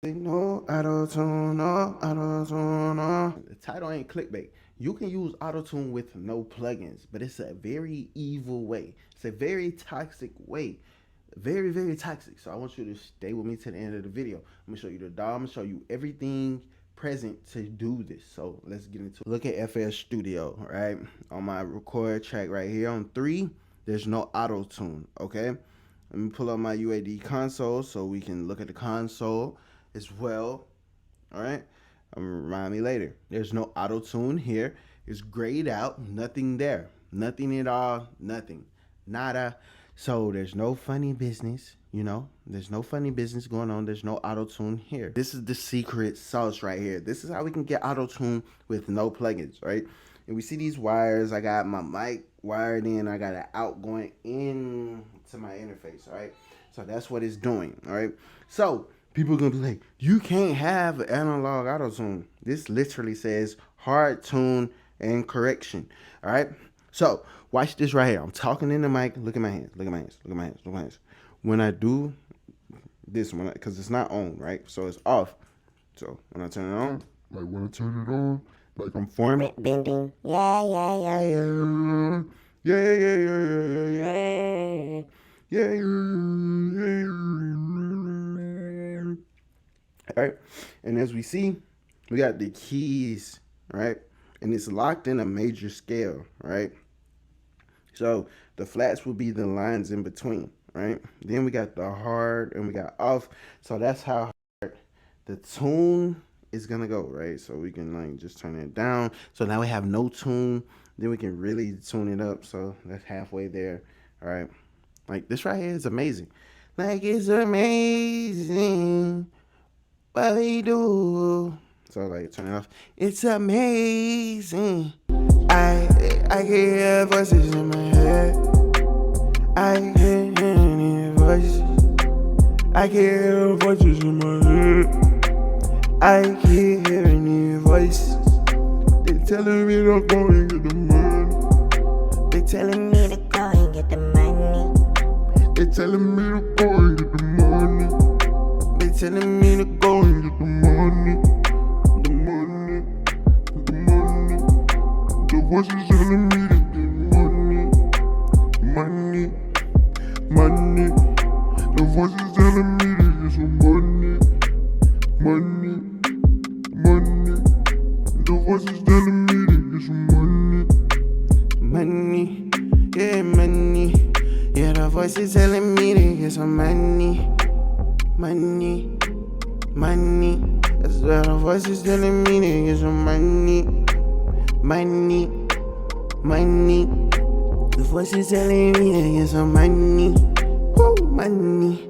No auto-tune, no auto-tune, no. The title ain't clickbait. You can use auto-tune with no plugins, but it's a very evil way. It's a very toxic way. Very, very toxic. So I want you to stay with me to the end of the video. I'm gonna show you the DAW. I'm gonna show you everything present to do this. So let's get into it. Look at FL Studio, right? On my record track right here on 3, there's no auto-tune, okay? Let me pull up my UAD console so we can look at the console as well. All right, remind me later. There's no auto tune here. It's grayed out. Nothing there. Nothing at all. Nothing. Nada. So there's no funny business. You know, there's no funny business going on. There's no auto tune here. This is the secret sauce right here. This is how we can get auto tune with no plugins, right? And we see these wires. I got my mic wired in. I got an out going in to my interface. All right. So that's what it's doing. All right. So people are going to be like, you can't have an analog auto-tune. This literally says hard tune and correction. All right. So watch this right here. I'm talking in the mic. Look at my hands. Look at my hands. Look at my hands. Look at my hands. When I do this one, because it's not on, right? So it's off. So when I turn it on, like when I turn it on, like I'm forming. Bending. Yeah. All right, and as we see, we got the keys, right? And it's locked in a major scale, right? So the flats will be the lines in between, right? Then we got the hard and we got off. So that's how hard the tune is gonna go, right? So we can like just turn it down. So now we have no tune. Then we can really tune it up. So that's halfway there, all right? Like this right here is amazing. Like it's amazing what we do. So like turn it off. It's amazing. I can hear voices in my head. I can hear voices. I can hear voices in my head. I keep hearing your voices. They telling me to go and get the money. They telling me to go and get the money. They telling me to go and get the money. They telling me to go and get the money. The money. The money. The voices telling me to get money. Money. Money. The voices telling me to get some money. Money. Money. The voices telling me to get some money. Money. Yeah, money. Yeah, the voices telling me to get some money. Money. Money. That's what the voices telling me to get some money. Money. Money. The voices telling me to get some money. Woo, money.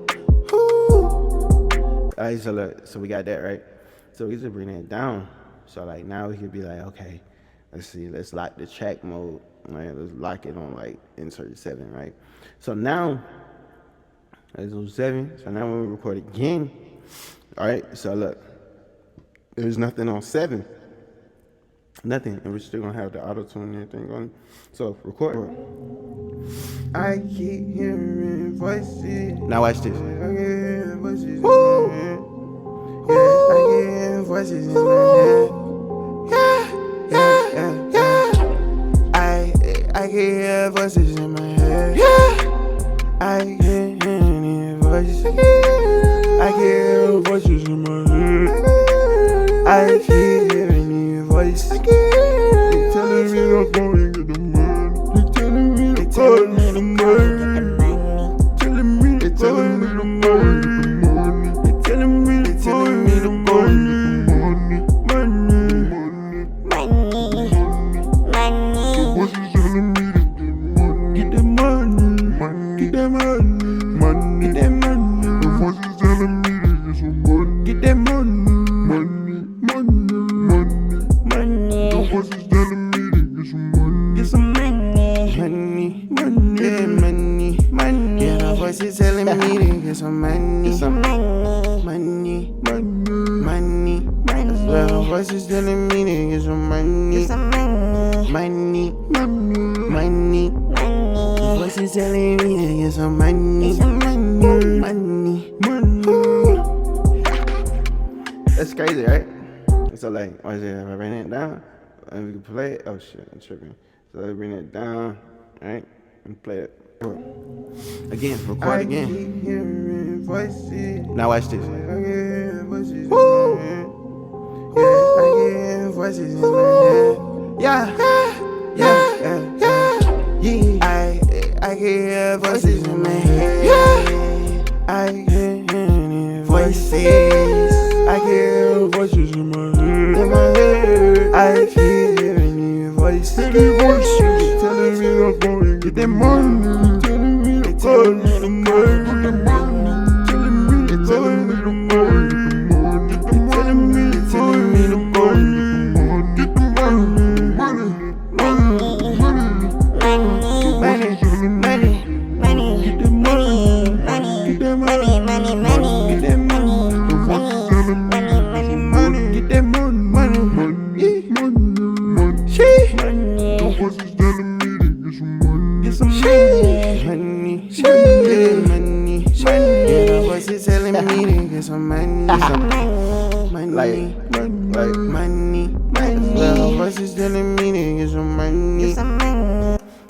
Woo. Alright, so look, so we got that, right? So we just bring that down. So like now we could be like, okay, let's see, let's lock the track mode. Right? Let's lock it on like insert 7, right? So now let's do 7. So now when we record again, all right. So look, there's nothing on 7, nothing, and we're still gonna have the auto tune and everything going. So record. I keep hearing voices. Now watch this. I keep hearing voices. Woo! Yeah, I hear voices in my head. I hear voices in my head. I hear voices. I hear voices in my head. I keep hearing your voice. They telling me to go and get the money. They telling me to go and get the money. Telling me to go and get the money. They telling me to go and get the money. Money. The voices telling me to get the money. Get that money. Get that money. The voices telling me to get some money. Get that money. The voices telling me to get some money. Get some money. Yeah, money. Yeah, the voices telling me to get some money. Get some money. That's why the voices telling me to get some money. Get some money. The voices telling me to get some money. Get some money. That's crazy, right? So like, watch it. If I bring it down, and we can play it. Oh shit, I'm tripping. So let's bring it down, right? And play it. Again, record again. Keep hearing voices. Now watch this. I hear voices in my head. Yeah, I hear voices in my head. Yeah. I hear voices in my head. I hear voices. I hear voices in my head. I hear any voices. Telling me I'm going to get that money. Telling me to call me the money. Telling me the money. Telling me the money. Get the money.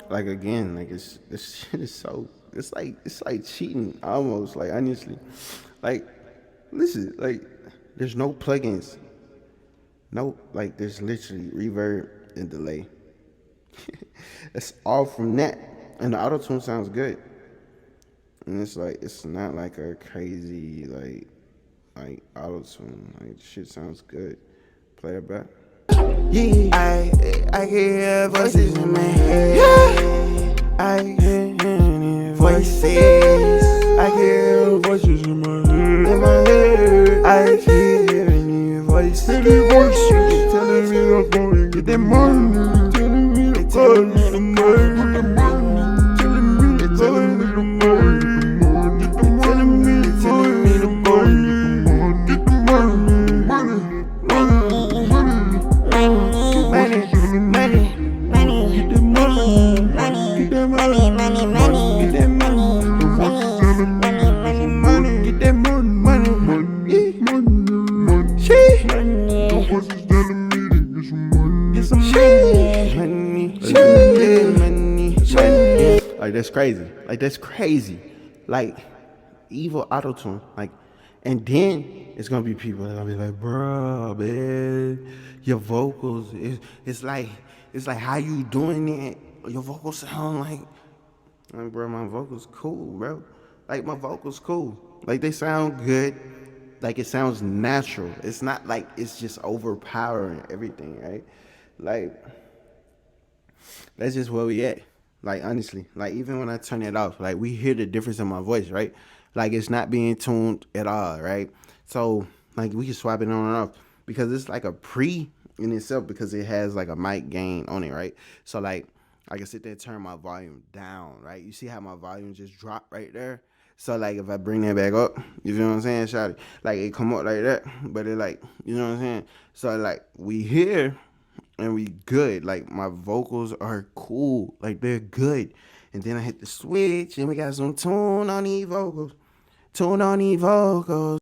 Like again, like this shit is so it's like cheating almost, like honestly. Like listen, like there's no plugins. No, like there's literally reverb and delay. It's all from that. And the auto-tune sounds good. And it's like it's not like a crazy like auto-tune. Like shit sounds good. Play it back. Yeah, I hear voices in my head. I hear voices. I hear voices in my head. I hear any voices. Telling me I'm going to get that money. Telling me to call me the money. Telling me the money. Telling me the money. Get the money. Like that's crazy. Like that's crazy. Like evil auto-tune. Like, and then it's gonna be people that gonna be like, bro, man, your vocals it's like how you doing it. Your vocals sound like bro, my vocals cool, bro. Like my vocals cool. Like they sound good. Like it sounds natural. It's not like it's just overpowering everything, right? Like that's just where we at. Like honestly, like even when I turn it off, like we hear the difference in my voice, right? Like it's not being tuned at all, right? So like we can swap it on and off because it's like a pre in itself because it has like a mic gain on it, right? So like I can sit there and turn my volume down, right? You see how my volume just dropped right there? So like if I bring that back up, you feel what I'm saying, shawty? Like it come up like that, but it like, you know what I'm saying? So like we hear and we good. Like my vocals are cool. Like they're good. And then I hit the switch and we got some tune on these vocals. Tune on these vocals.